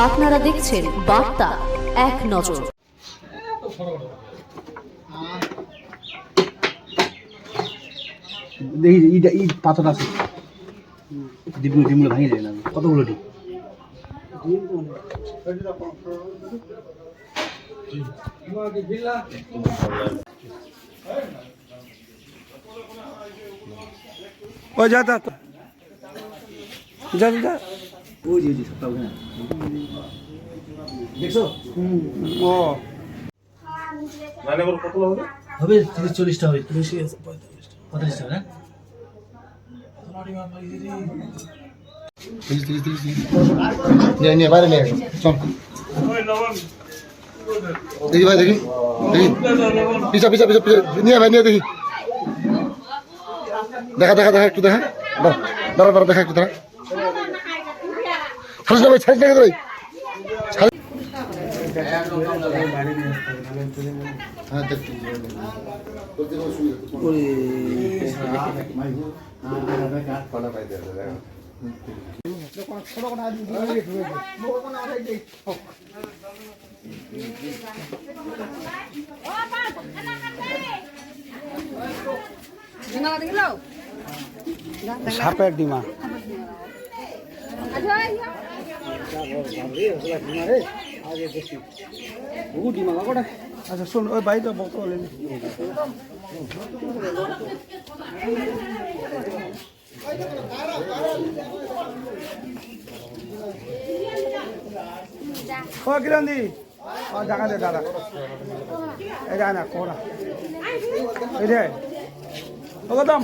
আপনারা দেখছেন বার্তা এক নজর। দেখি পাথর আছে ডিমগুলো ভাঙিয়ে যায় না কতগুলো ডিম ও যা যা যা যা ওই যে সপ্তাহ দেখছো ও হবে 30-40টা হবে বেশি আছে 45টা না 30 নিয়ে বাইরে নিয়ে চল দেখি ভাই দেখি পিছা পিছা পিছা নিয়ে ভাই নিয়ে দেখি দেখা দেখা দেখা একটু দেখা দাঁড়া দাঁড়া দেখা একটু দাঁড়া ছাড়িস না ভাই ছাড়িস না ভাই সাপের ডিমা আচ্ছা শোন ওই বাড়িটা বলতে বলেন ও কিরন্দি ও জায়গা দে দাদা এই যায় না কোরা এই রে ও গদম